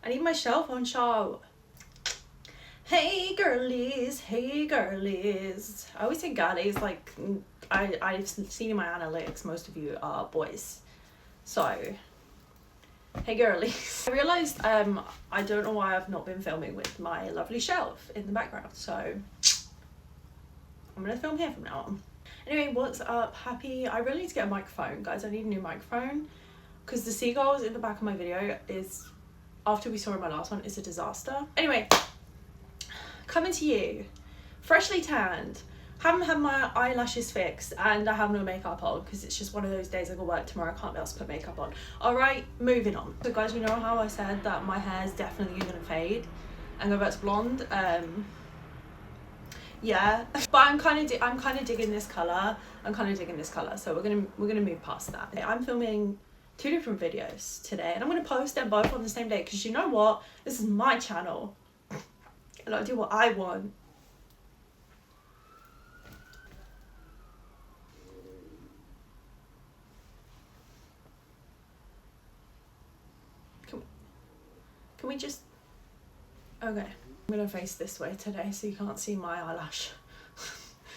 I need my shelf on show. Hey girlies, hey girlies. I always say girlies, like I've seen in my analytics most of you are boys. So hey girlies. I realised I don't know why I've not been filming with my lovely shelf in the background, so I'm gonna film here from now on. Anyway, what's up? I really need to get a microphone, guys. I need a new microphone because the seagulls in the back of my video is, after we saw in my last one, is a disaster. Anyway, coming to you, freshly tanned, haven't had my eyelashes fixed, and I have no makeup on because it's just one of those days I got work tomorrow, I can't be able to put makeup on. Alright, moving on. So guys, you know how I said that my hair is definitely gonna fade and go back to blonde? Yeah, but I'm kind of digging this color. So we're gonna move past that. I'm filming 2 different videos today, and I'm gonna post them both on the same day because you know what? This is my channel, and I do what I want. Can we just? Okay. I'm gonna face this way today so you can't see my eyelash.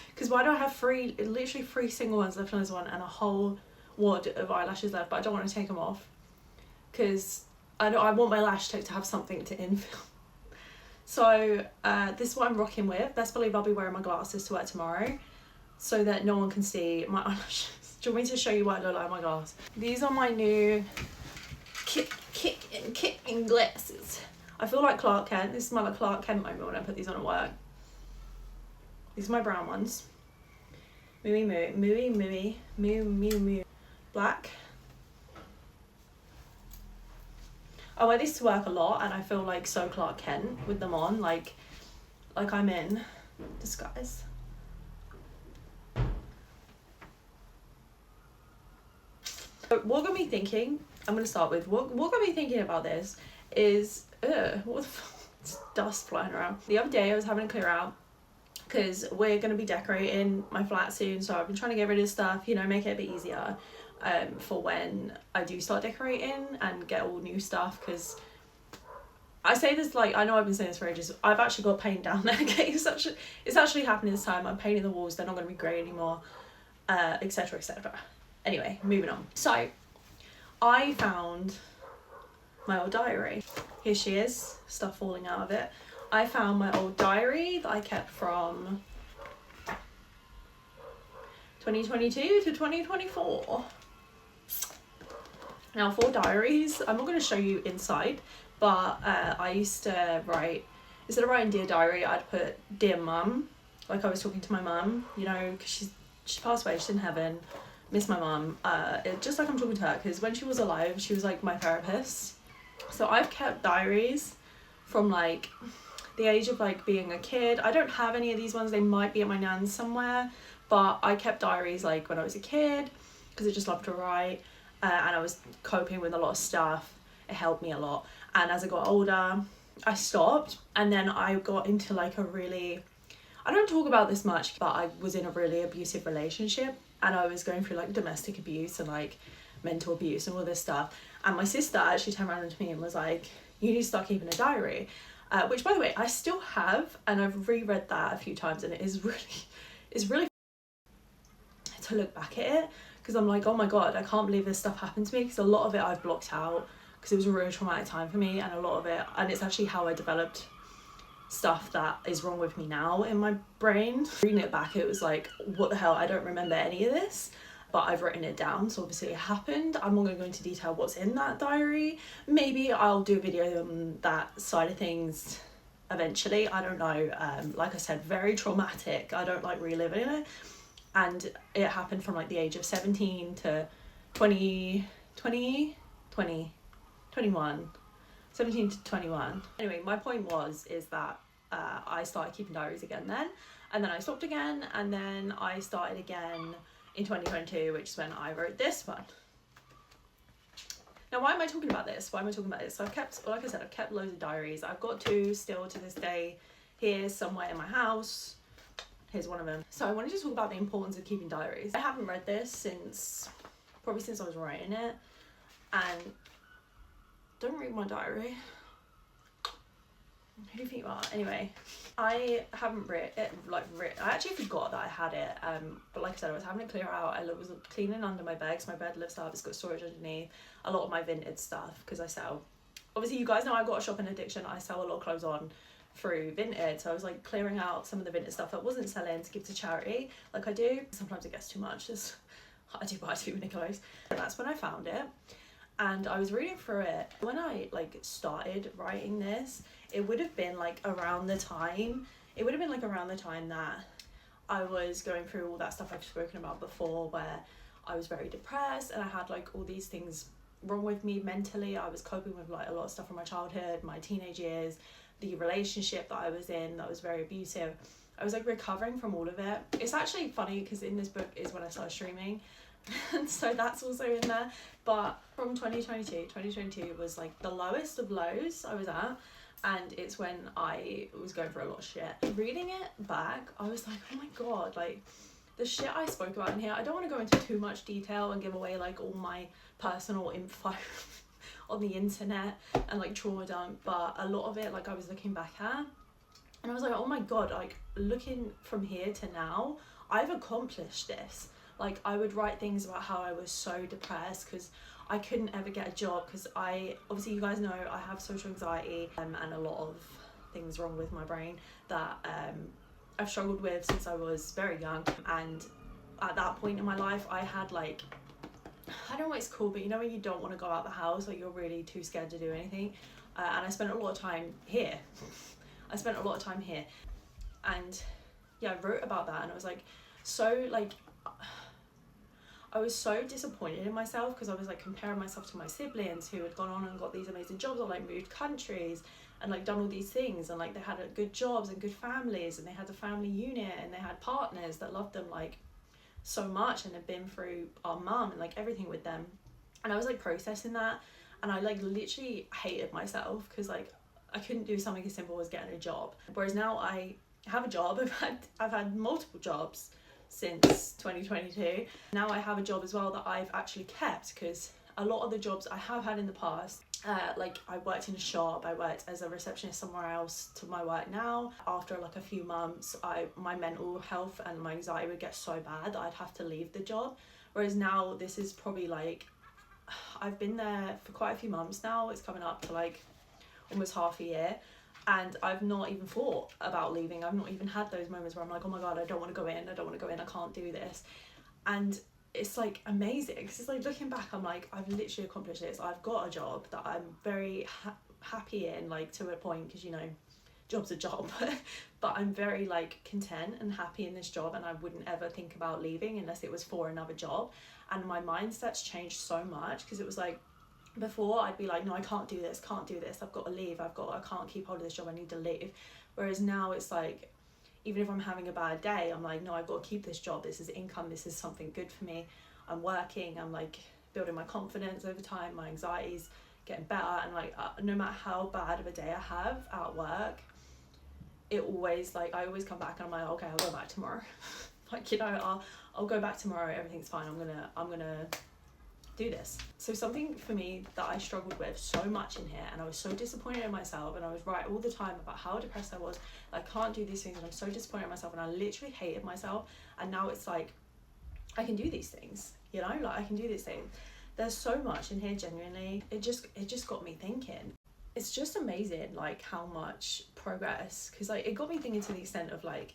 Because why do I have literally 3 single ones left on this one and a whole wad of eyelashes left, but I don't want to take them off because I want my lash tech to have something to infill. So this is what I'm rocking with. Best believe I'll be wearing my glasses to work tomorrow so that no one can see my eyelashes. Do you want me to show you what I look like in my glass? These are my new kicking glasses. I feel like Clark Kent. This is my Clark Kent moment when I put these on at work. These are my brown ones. Moo. Black. I wear these to work a lot and I feel like so Clark Kent with them on, like I'm in disguise. But what got me thinking, I'm gonna start with, what got me thinking about this is, what the it's dust flying around. The other day I was having a clear out because we're going to be decorating my flat soon, so I've been trying to get rid of stuff, you know, make it a bit easier for when I do start decorating and get all new stuff. Because I say this, like, I know I've been saying this for ages, I've actually got paint down there. Okay, it's actually happening this time. I'm painting the walls, they're not going to be grey anymore, etc, etc. Anyway, moving on. So I found my old diary. Here she is, stuff falling out of it. I found my old diary that I kept from 2022 to 2024. Now for diaries, I'm not going to show you inside, but I used to write, instead of writing Dear Diary, I'd put Dear Mum, like I was talking to my mum, you know, because she passed away, she's in heaven, miss my mum, just like I'm talking to her, because when she was alive, she was like my therapist. So I've kept diaries from like the age of like being a kid. I don't have any of these ones, they might be at my nan's somewhere, but I kept diaries like when I was a kid because I just loved to write, and I was coping with a lot of stuff. It helped me a lot, and as I got older I stopped, and then I got into like a really, I don't talk about this much, but I was in a really abusive relationship and I was going through like domestic abuse and like mental abuse and all this stuff. And my sister actually turned around to me and was like, you need to start keeping a diary, which by the way I still have, and I've reread that a few times, and it's really to look back at it because I'm like, oh my god, I can't believe this stuff happened to me, because a lot of it I've blocked out because it was a really traumatic time for me, and a lot of it, and it's actually how I developed stuff that is wrong with me now in my brain. Reading it back, it was like, what the hell, I don't remember any of this, but I've written it down, so obviously it happened. I'm not going to go into detail what's in that diary. Maybe I'll do a video on that side of things eventually, I don't know. Like I said, very traumatic, I don't like reliving it, and it happened from like the age of 17 to 21, 17 to 21. Anyway, my point is that I started keeping diaries again then, and then I stopped again, and then I started again in 2022, which is when I wrote this one. Now, why am I talking about this? So I've kept, like I said, I've kept loads of diaries. I've got 2 still to this day here somewhere in my house. Here's one of them. So I wanted to talk about the importance of keeping diaries. I haven't read this probably since I was writing it, and don't read my diary. Who do you think you are? Anyway, I haven't I actually forgot that I had it. But like I said, I was having to clear out. I was cleaning under my bed, 'cause my bed lifts up. It's got storage underneath. A lot of my vintage stuff, because I sell. Obviously, you guys know I've got a shopping addiction. I sell a lot of clothes on through Vinted, so I was like clearing out some of the Vinted stuff that wasn't selling to give to charity, like I do. Sometimes it gets too much. I do buy too many clothes. And that's when I found it. And I was reading through it. When I like started writing this, it would have been like around the time that I was going through all that stuff I've spoken about before, where I was very depressed and I had like all these things wrong with me mentally. I was coping with like a lot of stuff from my childhood, my teenage years, the relationship that I was in that was very abusive. I was like recovering from all of it. It's actually funny because in this book is when I started streaming, and so that's also in there. But from 2022 was like the lowest of lows I was at, and it's when I was going through a lot of shit. Reading it back, I was like, oh my god, like the shit I spoke about in here. I don't want to go into too much detail and give away like all my personal info on the internet and like trauma dump, but a lot of it like I was looking back at and I was like, oh my god, like looking from here to now, I've accomplished this. Like I would write things about how I was so depressed because I couldn't ever get a job, because obviously you guys know I have social anxiety and a lot of things wrong with my brain that I've struggled with since I was very young. And at that point in my life I had like, I don't know what it's called, but you know when you don't want to go out the house, like you're really too scared to do anything. And I spent a lot of time here. And yeah, I wrote about that, and I was like, so like, I was so disappointed in myself because I was like comparing myself to my siblings who had gone on and got these amazing jobs, or like moved countries and like done all these things, and like they had good jobs and good families, and they had a family unit, and they had partners that loved them like so much and had been through our mum and like everything with them. And I was like processing that, and I like literally hated myself because like I couldn't do something as simple as getting a job. Whereas now I have a job. I've had multiple jobs since 2022. Now I have a job as well that I've actually kept, because a lot of the jobs I have had in the past, like I worked in a shop, I worked as a receptionist somewhere else to my work now. After like a few months, my mental health and my anxiety would get so bad that I'd have to leave the job. Whereas now this is probably like, I've been there for quite a few months now. It's coming up to like almost half a year, and I've not even thought about leaving. I've not even had those moments where I'm like, oh my god, I don't want to go in, I can't do this. And it's like amazing, because it's like looking back, I'm like, I've literally accomplished this. I've got a job that I'm very happy in, like to a point, because you know, job's a job. But I'm very like content and happy in this job, and I wouldn't ever think about leaving unless it was for another job. And my mindset's changed so much, because it was like, before I'd be like, no, I can't do this, I've got to leave, I can't keep hold of this job, I need to leave. Whereas now it's like, even if I'm having a bad day, I'm like, no, I've got to keep this job, this is income, this is something good for me, I'm working, I'm like building my confidence over time, my anxiety's getting better. And like no matter how bad of a day I have at work, it always like, I always come back and I'm like, okay, I'll go back tomorrow. Like, you know, I'll go back tomorrow, everything's fine, I'm gonna do this. So something for me that I struggled with so much in here, and I was so disappointed in myself, and I was right all the time about how depressed I was, I can't do these things, and I'm so disappointed in myself, and I literally hated myself. And now it's like, I can do these things, you know, like I can do these things. There's so much in here, genuinely. It just got me thinking. It's just amazing like how much progress, because like it got me thinking to the extent of like,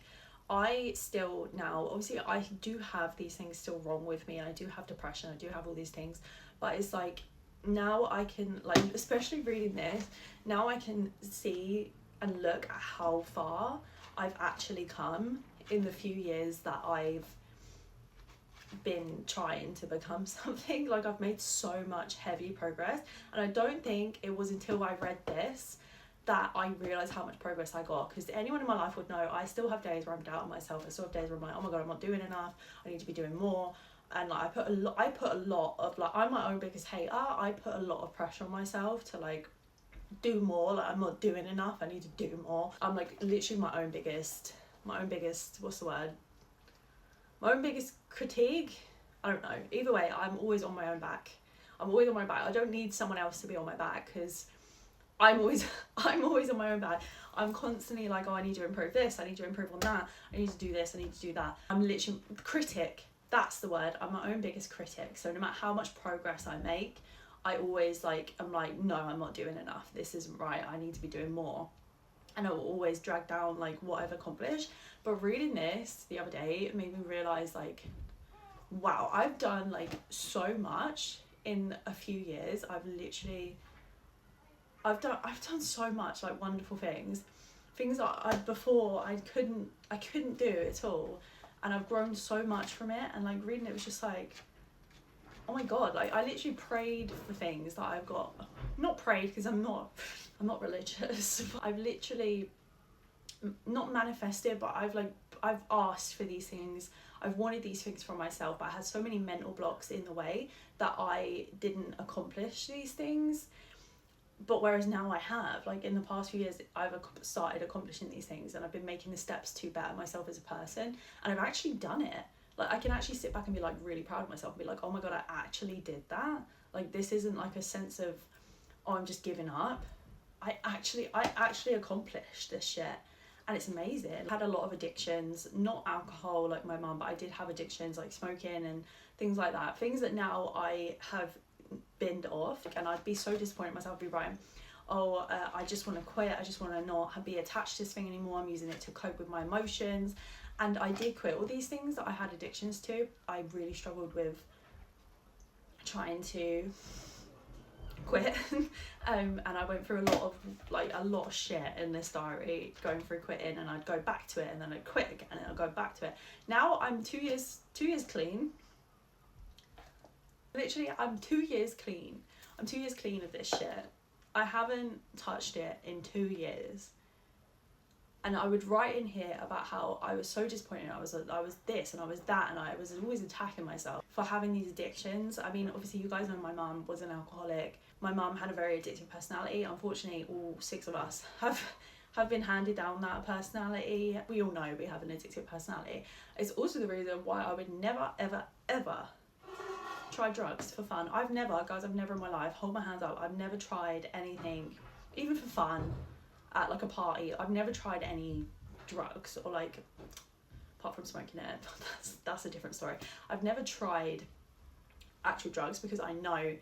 I still now, obviously I do have these things still wrong with me, and I do have depression, I do have all these things, but it's like, now I can like, especially reading this, now I can see and look at how far I've actually come in the few years that I've been trying to become something. Like I've made so much heavy progress, and I don't think it was until I read this that I realised how much progress I got. Because anyone in my life would know I still have days where I'm doubting myself. I still have days where I'm like, oh my god, I'm not doing enough, I need to be doing more. And like I put a lot of like, I'm my own biggest hater. I put a lot of pressure on myself to like do more. Like I'm not doing enough, I need to do more. I'm like literally my own biggest what's the word, my own biggest critique. I don't know, either way, I'm always on my own back. I don't need someone else to be on my back, because I'm always I'm always on my own bad. I'm constantly like, oh, I need to improve this, I need to improve on that, I need to do this, I need to do that. I'm literally critic, that's the word. I'm my own biggest critic. So no matter how much progress I make, I always like, I'm like, no, I'm not doing enough, this isn't right, I need to be doing more. And I will always drag down like what I've accomplished. But reading this the other day, it made me realise like, wow, I've done like so much in a few years. I've done so much like wonderful things that I couldn't do at all, and I've grown so much from it. And like reading it was just like, oh my god, like I literally prayed for things that I've got, not prayed because I'm not religious, but I've literally not manifested, but I've asked for these things, I've wanted these things for myself, but I had so many mental blocks in the way that I didn't accomplish these things. But whereas now I have, like in the past few years, I've started accomplishing these things, and I've been making the steps to better myself as a person, and I've actually done it. Like I can actually sit back and be like really proud of myself and be like, oh my god, I actually did that. Like this isn't like a sense of, oh, I'm just giving up. I actually accomplished this shit, and it's amazing. I had a lot of addictions, not alcohol like my mum, but I did have addictions like smoking and things like that, things that now I have binned off. And I'd be so disappointed in myself, I'd be writing, oh, I just want to quit, I just want to not be attached to this thing anymore, I'm using it to cope with my emotions. And I did quit all these things that I had addictions to. I really struggled with trying to quit and I went through a lot of shit in this diary, going through quitting, and I'd go back to it, and then I'd quit again, and I'd go back to it. Now I'm 2 years clean. Literally, I'm 2 years clean. I'm 2 years clean of this shit. I haven't touched it in 2 years. And I would write in here about how I was so disappointed. I was this and I was that, and I was always attacking myself for having these addictions. I mean, obviously you guys know my mum was an alcoholic. My mum had a very addictive personality. Unfortunately, all 6 of us have been handed down that personality. We all know we have an addictive personality. It's also the reason why I would never, ever, ever try drugs for fun. I've never in my life, hold my hands up, I've never tried anything, even for fun, at like a party. I've never tried any drugs, or like, apart from smoking it, that's a different story. I've never tried actual drugs because I know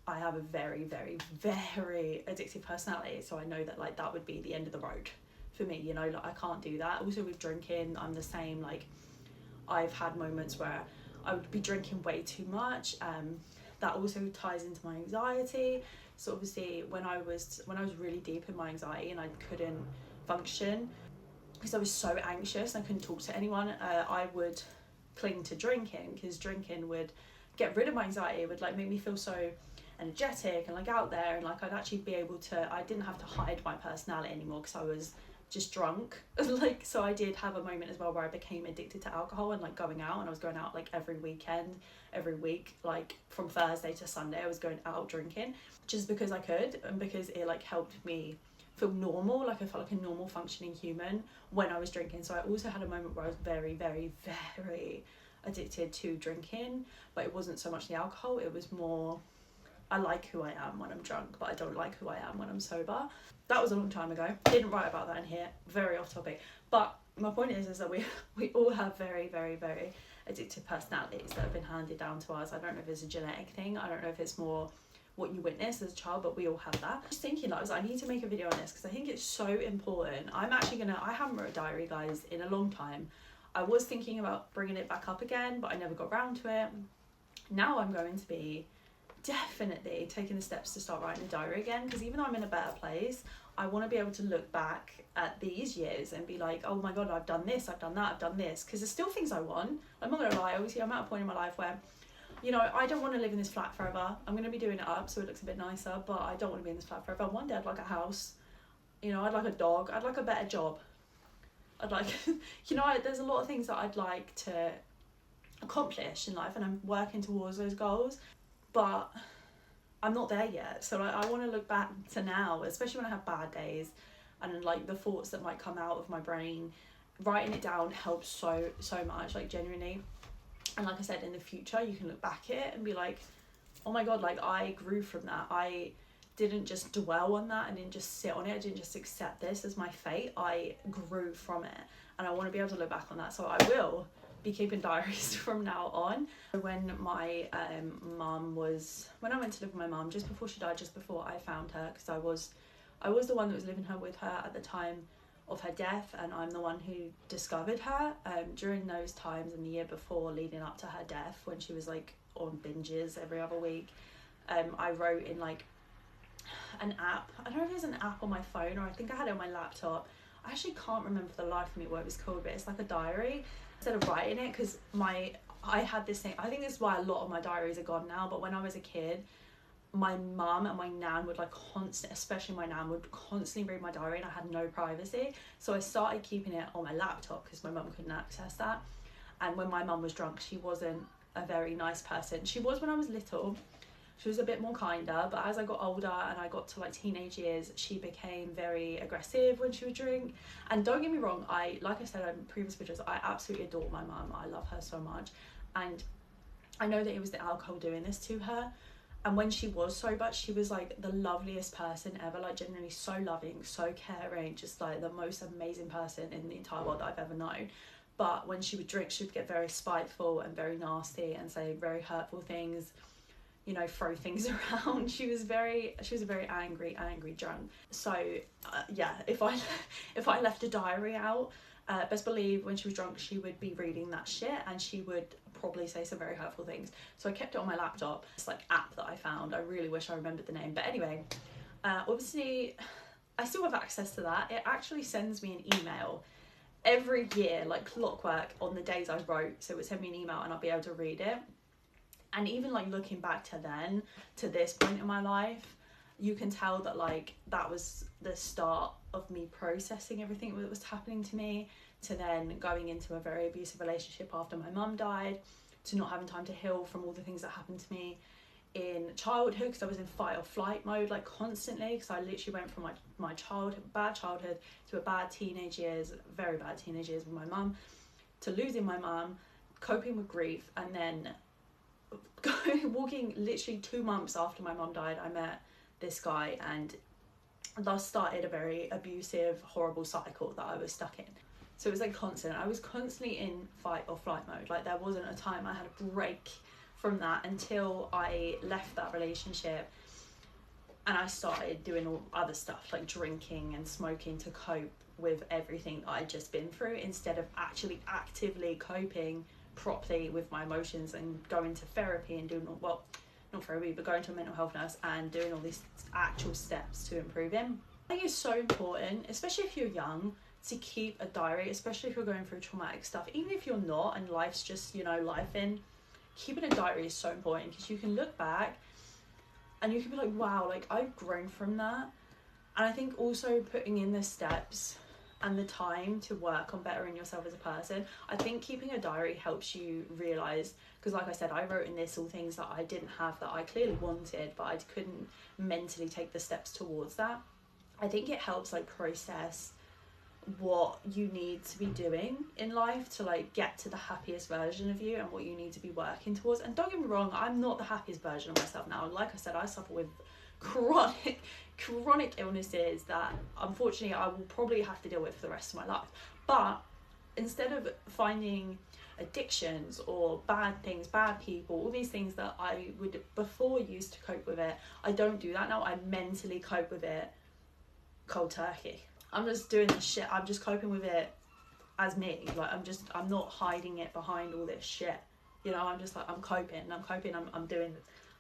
I have a very, very, very addictive personality, so I know that like that would be the end of the road for me, you know, like I can't do that. Also with drinking, I'm the same. Like I've had moments where I would be drinking way too much. That also ties into my anxiety. So obviously when I was really deep in my anxiety and I couldn't function because I was so anxious and I couldn't talk to anyone, I would cling to drinking, because drinking would get rid of my anxiety. It would like make me feel so energetic and like out there, and like I'd actually be able to, I didn't have to hide my personality anymore because I was just drunk. Like, so I did have a moment as well where I became addicted to alcohol and like going out, and I was going out like every weekend, every week, like from Thursday to Sunday I was going out drinking just because I could, and because it like helped me feel normal. Like I felt like a normal functioning human when I was drinking. So I also had a moment where I was very, very, very addicted to drinking, but it wasn't so much the alcohol, it was more, I like who I am when I'm drunk, but I don't like who I am when I'm sober. That was a long time ago. Didn't write about that in here. Very off topic. But my point is that we all have very, very, very addictive personalities that have been handed down to us. I don't know if it's a genetic thing. I don't know if it's more what you witness as a child, but we all have that. Just thinking, like, I need to make a video on this because I think it's so important. I haven't wrote a diary, guys, in a long time. I was thinking about bringing it back up again, but I never got around to it. Now I'm going to be definitely taking the steps to start writing a diary again, because even though I'm in a better place, I want to be able to look back at these years and be like, oh my god, I've done this, I've done that, I've done this, because there's still things I want. I'm not gonna lie, obviously I'm at a point in my life where, you know, I don't want to live in this flat forever. I'm going to be doing it up so it looks a bit nicer, but I don't want to be in this flat forever. One day I'd like a house, you know, I'd like a dog, I'd like a better job, I'd like you know, there's a lot of things that I'd like to accomplish in life, and I'm working towards those goals, but I'm not there yet. So I want to look back to now, especially when I have bad days and like the thoughts that might come out of my brain. Writing it down helps so much, like genuinely. And like I said, in the future you can look back at it and be like, oh my god, like I grew from that. I didn't just dwell on that, and didn't just sit on it, I didn't just accept this as my fate. I grew from it, and I want to be able to look back on that. So I will be keeping diaries from now on. When my when I went to live with my mum, just before she died, just before I found her, because I was the one that was living with her at the time of her death, and I'm the one who discovered her. During those times in the year before, leading up to her death, when she was like on binges every other week, I wrote in like an app. I don't know if there's an app on my phone, or I think I had it on my laptop. I actually can't remember for the life of me what it was called, but it's like a diary. Instead of writing it, because I had this thing, I think this is why a lot of my diaries are gone now, but when I was a kid, my mum and my nan would like especially my nan would constantly read my diary, and I had no privacy. So I started keeping it on my laptop because my mum couldn't access that. And when my mum was drunk, she wasn't a very nice person. She was when I was little. She was a bit more kinder, but as I got older and I got to like teenage years, she became very aggressive when she would drink. And don't get me wrong, like I said in previous videos, I absolutely adore my mum. I love her so much. And I know that it was the alcohol doing this to her. And when she was sober, she was like the loveliest person ever, like genuinely so loving, so caring, just like the most amazing person in the entire world that I've ever known. But when she would drink, she would get very spiteful and very nasty and say very hurtful things, you know, throw things around. She was a very angry drunk. So yeah, if I left a diary out, best believe when she was drunk, she would be reading that shit, and she would probably say some very hurtful things. So I kept it on my laptop. It's like app that I found. I really wish I remembered the name. But anyway, obviously I still have access to that. It actually sends me an email every year, like clockwork, on the days I wrote. So it would send me an email and I'll be able to read it. And even like looking back to this point in my life, you can tell that like that was the start of me processing everything that was happening to me, to then going into a very abusive relationship after my mum died, to not having time to heal from all the things that happened to me in childhood, because I was in fight or flight mode like constantly, because I literally went from my bad childhood to a bad teenage years, very bad teenage years with my mum, to losing my mum, coping with grief, and then walking literally 2 months after my mum died, I met this guy, and thus started a very abusive, horrible cycle that I was stuck in. So it was like constant. I was constantly in fight or flight mode. Like there wasn't a time I had a break from that until I left that relationship and I started doing all other stuff like drinking and smoking to cope with everything that I'd just been through, instead of actually actively coping properly with my emotions and going to therapy and doing not therapy, but going to a mental health nurse and doing all these actual steps to improving. I think it's so important, especially if you're young, to keep a diary, especially if you're going through traumatic stuff. Even if you're not and life's just, you know, life in, keeping a diary is so important, because you can look back and you can be like, wow, like I've grown from that. And I think also putting in the steps and the time to work on bettering yourself as a person. I think keeping a diary helps you realise, because like I said, I wrote in this all things that I didn't have, that I clearly wanted, but I couldn't mentally take the steps towards that. I think it helps like process what you need to be doing in life to like get to the happiest version of you, and what you need to be working towards. And don't get me wrong, I'm not the happiest version of myself now. Like I said, I suffer with chronic illnesses that unfortunately I will probably have to deal with for the rest of my life. But instead of finding addictions or bad things, bad people, all these things that I would before used to cope with it, I don't do that now. I mentally cope with it cold turkey. I'm just doing this shit, I'm just coping with it as me. Like I'm not hiding it behind all this shit, you know. I'm just like, I'm coping, I'm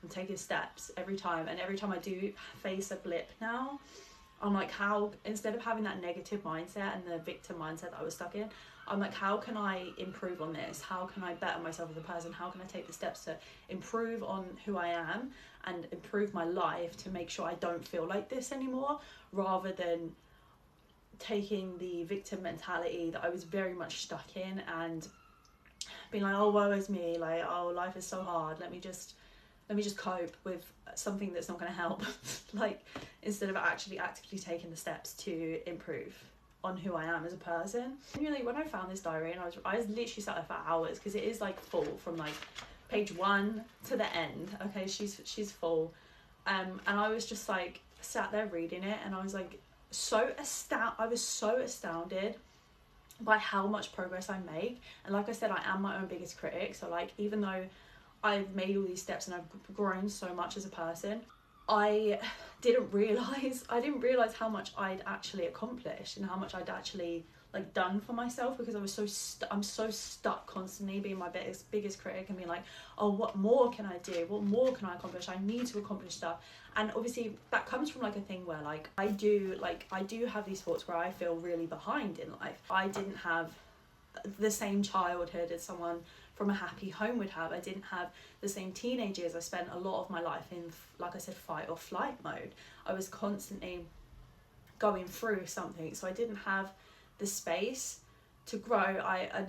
taking steps every time. And every time I do face a blip now, I'm like, how, instead of having that negative mindset and the victim mindset that I was stuck in, I'm like, how can I improve on this? How can I better myself as a person? How can I take the steps to improve on who I am and improve my life to make sure I don't feel like this anymore, rather than taking the victim mentality that I was very much stuck in and being like, oh, woe is me, like, oh, life is so hard, let me just cope with something that's not going to help. Like, instead of actually actively taking the steps to improve on who I am as a person. Really, when I found this diary, and I was literally sat there for hours, because it is like full from like page 1 to the end. Okay, she's full, and I was just like, sat there reading it, and I was like I was so astounded by how much progress I make. And like I said, I am my own biggest critic. So like, even though I've made all these steps and I've grown so much as a person, I didn't realize how much I'd actually accomplished and how much I'd actually like done for myself, because I was I'm so stuck constantly being my biggest critic and being like, oh, what more can I do, what more can I accomplish, I need to accomplish stuff. And obviously that comes from like a thing where like I do have these thoughts where I feel really behind in life. I didn't have the same childhood as someone from a happy home would have. I didn't have the same teenage years. I spent a lot of my life in, like I said, fight or flight mode. I was constantly going through something, so I didn't have the space to grow. I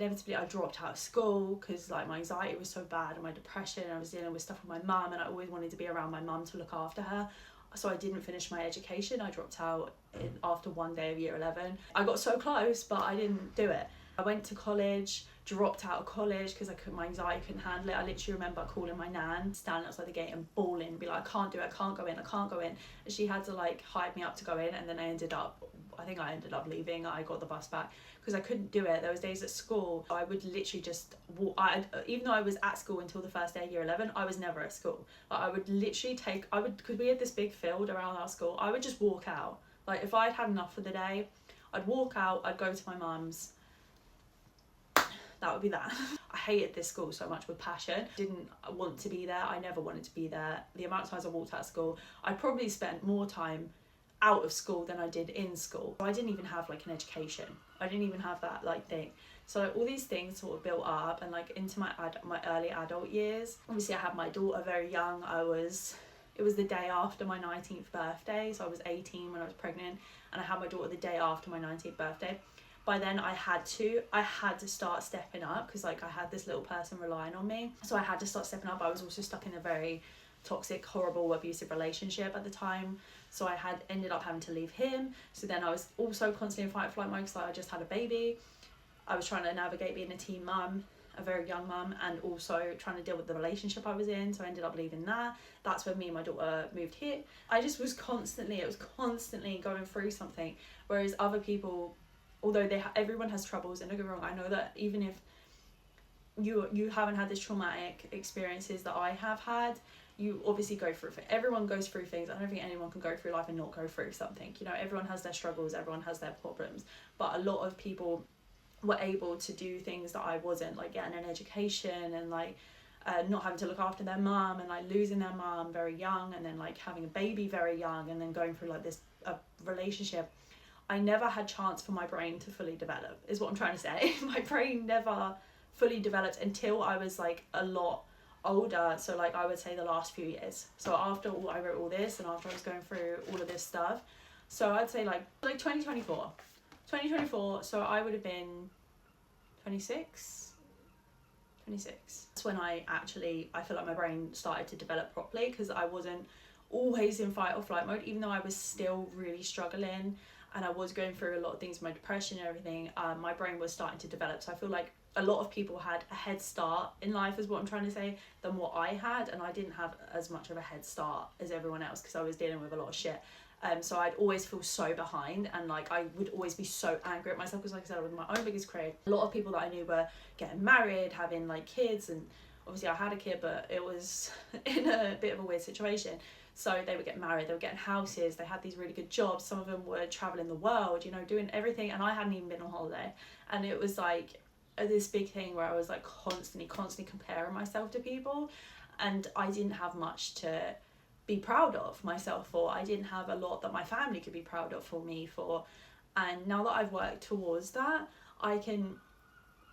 dropped out of school because like my anxiety was so bad and my depression, and I was dealing with stuff with my mum, and I always wanted to be around my mum to look after her. So I didn't finish my education. I dropped out after one day of year 11. I got so close, but I didn't do it. I went to college, dropped out of college because my anxiety couldn't handle it. I literally remember calling my nan, standing outside the gate and bawling, be like, I can't do it, I can't go in. And she had to like hype me up to go in, and then I ended up leaving. I got the bus back because I couldn't do it. There was days at school I would literally just walk. Even though I was at school until the first day of year 11, I was never at school. But I would literally because we had this big field around our school, I would just walk out. Like if I'd had enough for the day, I'd walk out, I'd go to my mum's. That would be that. I hated this school so much with passion. Didn't want to be there. I never wanted to be there. The amount of times I walked out of school, I probably spent more time out of school than I did in school. I didn't even have like an education. I didn't even have that like thing. So all these things sort of built up, and like into my early adult years. Obviously I had my daughter very young. It was the day after my 19th birthday. So I was 18 when I was pregnant, and I had my daughter the day after my 19th birthday. By then I had to start stepping up, because like I had this little person relying on me. So I had to start stepping up. I was also stuck in a very toxic, horrible, abusive relationship at the time. So I had ended up having to leave him. So then I was also constantly in fight or flight mode because I just had a baby. I was trying to navigate being a teen mum, a very young mum, and also trying to deal with the relationship I was in. So I ended up leaving that. That's when me and my daughter moved here. I just was constantly going through something. Whereas other people, although everyone has troubles, and don't get me wrong, I know that even if you haven't had this traumatic experiences that I have had, you obviously go through it. Everyone goes through things. I don't think anyone can go through life and not go through something. You know, everyone has their struggles, everyone has their problems, but a lot of people were able to do things that I wasn't, like getting an education and like not having to look after their mum, and like losing their mum very young, and then like having a baby very young, and then going through like this relationship. I never had chance for my brain to fully develop, is what I'm trying to say. My brain never fully developed until I was like a lot older. So like I would say the last few years. So after I wrote all this, and after I was going through all of this stuff, so I'd say like 2024. So I would have been 26. That's when I feel like my brain started to develop properly, because I wasn't always in fight or flight mode, even though I was still really struggling and I was going through a lot of things, my depression and everything. My brain was starting to develop. So I feel like a lot of people had a head start in life, is what I'm trying to say, than what I had, and I didn't have as much of a head start as everyone else because I was dealing with a lot of shit. So I'd always feel so behind, and like I would always be so angry at myself because, like I said, I was my own biggest critic. A lot of people that I knew were getting married, having like kids, and obviously I had a kid, but it was in a bit of a weird situation. So they would get married, they were getting houses, they had these really good jobs, some of them were traveling the world, you know, doing everything, and I hadn't even been on holiday. And it was like this big thing where I was like constantly comparing myself to people, and I didn't have much to be proud of myself for. I didn't have a lot that my family could be proud of for me for. And now that I've worked towards that, I can,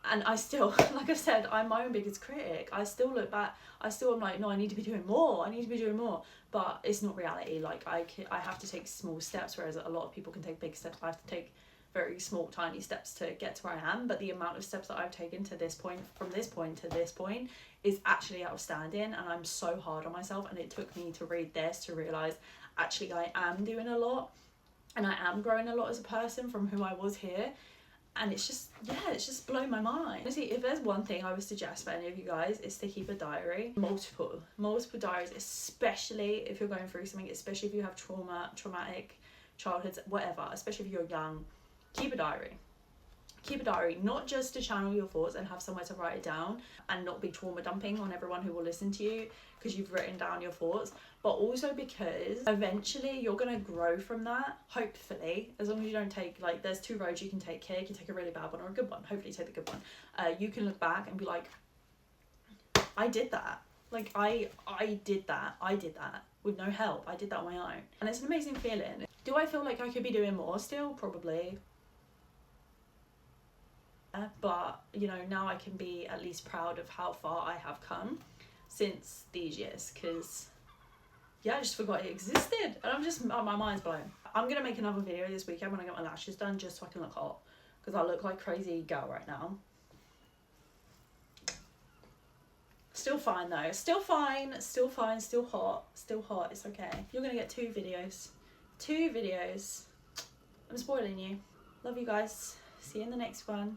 and I still, like I've said, I'm my own biggest critic. I still look back, I still am like, no, I need to be doing more, but it's not reality. Like I have to take small steps, whereas a lot of people can take big steps. I have to take very small, tiny steps to get to where I am. But the amount of steps that I've taken to this point, from this point to this point, is actually outstanding, and I'm so hard on myself. And it took me to read this to realise actually I am doing a lot, and I am growing a lot as a person from who I was here. And it's just blown my mind. Honestly, if there's one thing I would suggest for any of you guys, is to keep a diary. Multiple diaries, especially if you're going through something, especially if you have traumatic childhoods, whatever, especially if you're young. Keep a diary. Keep a diary, not just to channel your thoughts and have somewhere to write it down and not be trauma dumping on everyone who will listen to you because you've written down your thoughts, but also because eventually you're going to grow from that, hopefully, as long as you don't take, like, there's two roads you can take here. You can take a really bad one or a good one. Hopefully take the good one. You can look back and be like, I did that. Like, I did that with no help. I did that on my own. And it's an amazing feeling. Do I feel like I could be doing more still? Probably. But, you know, now I can be at least proud of how far I have come since these years, because, yeah, I just forgot it existed. And I'm just, my mind's blown. I'm going to make another video this weekend when I get my lashes done, just so I can look hot, because I look like crazy girl right now. Still fine though, still fine, still hot, it's okay. You're gonna get 2 videos. I'm spoiling you. Love you guys. See you in the next one.